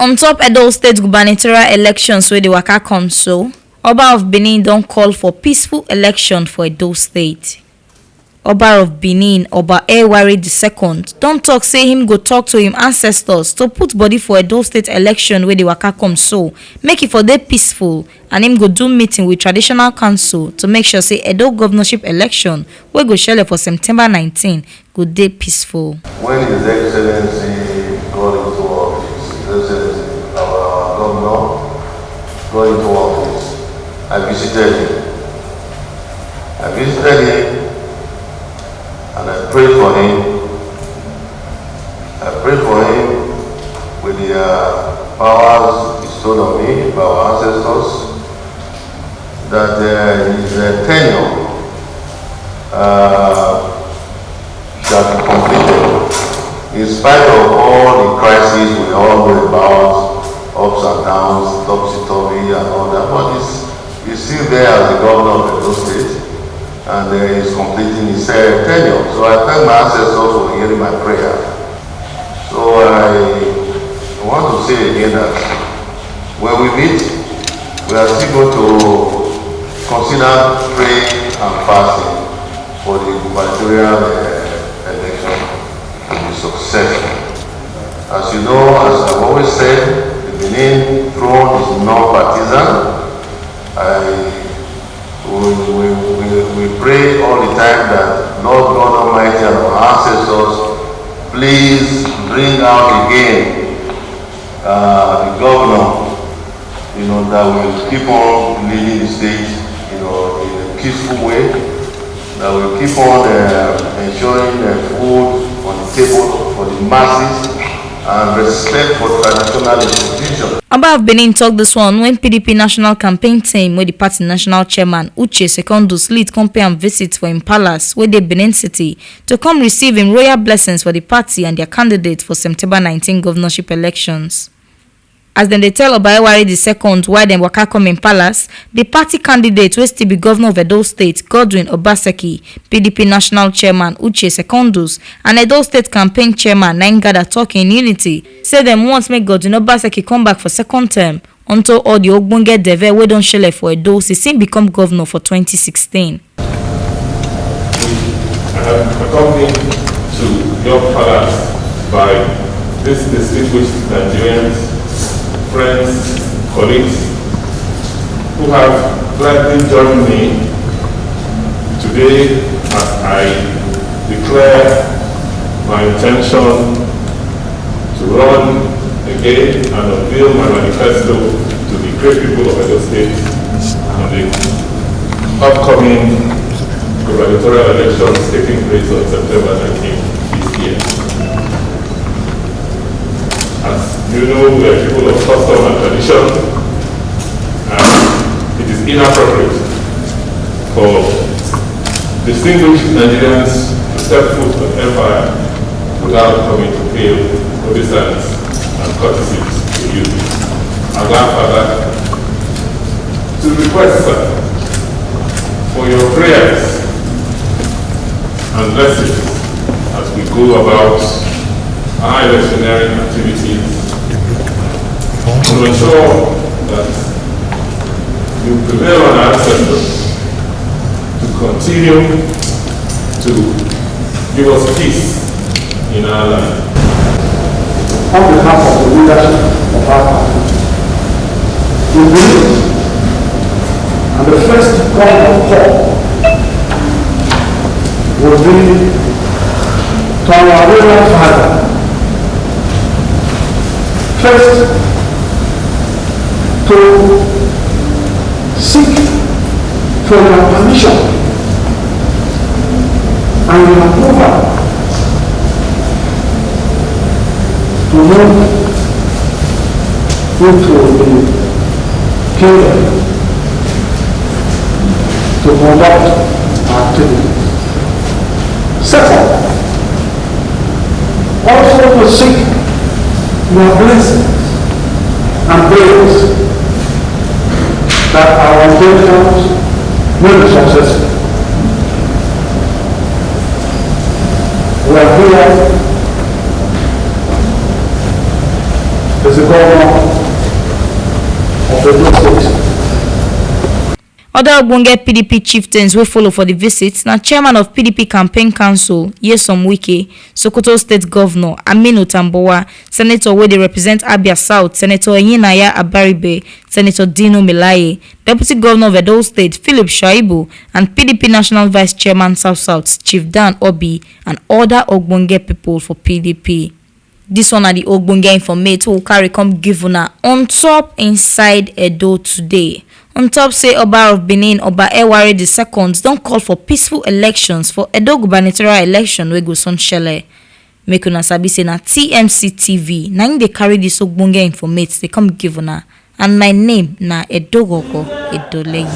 On top Edo State gubernatorial elections wey dey waka come so, Oba of Benin don call for peaceful election for Edo State. Oba of Benin, Oba Ewari II, don talk say him go talk to him ancestors to put body for Edo State election wey dey waka come so, make e for dey peaceful, and him go do meeting with traditional council to make sure say Edo governorship election wey go shele for September 19 go dey peaceful. When His Excellency got into office, His Excellency, our governor, got into office, I visited him and I prayed for him. I prayed for him with the powers bestowed on me by our ancestors, that his tenure shall be completed in spite of all the crises we all know about, ups and downs, topsy-turvy and all that. But he's still there as the governor of Edo State, and he's completing his tenure. So I thank my ancestors for hearing my prayer. So I want to say again that when we meet, we are still going to consider praying and fasting for the gubernatorial election to be successful. As you know, as I've always said, the Benin throne is non-partisan. We pray all the time that Lord God Almighty and our ancestors, please bring out again the governor, that will keep on leading the state, in a peaceful way, that will keep on ensuring food on the table for the masses and respect for traditional institutions. Oba of Benin talk this one when PDP national campaign team wey the party national chairman Uche Secondus lead come pay am visit for him palace wey dey Benin City to come receive him royal blessings for the party and their candidate for September 19 governorship elections. As dem dey tell Oba Ewari II why dem waka come in palace, the party candidate wey still be governor of Edo State, Godwin Obaseki, PDP national chairman Uche Secondus, and Edo State campaign chairman Naingada talk in unity, say dem want make Godwin Obaseki come back for second term until all the ogbonge deve wey don shele for Edo since him become governor for 2016. I have accompanied to your palace by this distinguished Nigerians, friends, colleagues who have gladly joined me today as I declare my intention to run again and unveil my manifesto to the great people of Edo State in the upcoming gubernatorial elections taking place on September 19 this year. As you know, we are people of custom and tradition, and it is inappropriate for distinguished Nigerians to step foot on empire without coming to pay obeisance and courtesies to you. I'm glad, Father, to request, sir, for your prayers and blessings as we go about our electioneering activities to ensure that you prevail on our ancestors to continue to give us peace in our land. On behalf of the leadership of our party, we believe, and the first point of call will be to our royal father. First, to seek for your permission and your approval to move into the kingdom to conduct activities. Second, also to seek your blessings and prayers that our intentions will be successful. We are here the governor of Edo State. Other Ogbonge PDP chieftains will follow for the visit. Now, chairman of PDP Campaign Council, Nyesom Wike, Sokoto State Governor Aminu Tambowa, Senator where they represent Abia South, Senator Enyinaya Abaribe, Senator Dino Melaye, Deputy Governor of Edo State, Philip Shaibu, and PDP National Vice Chairman South, Chief Dan Obi, and other Ogbonge people for PDP. This one are the Ogbonge informate who will carry come give una on top inside Edo today. On top say Oba of Benin, Oba Eware II don't call for peaceful elections for Edo gubernatorial election wey go son shele. Make una sabi say na TMC TV na im dey carry this Ogbonge informate they come give una. And my name na Edo Gogo Edoleyi.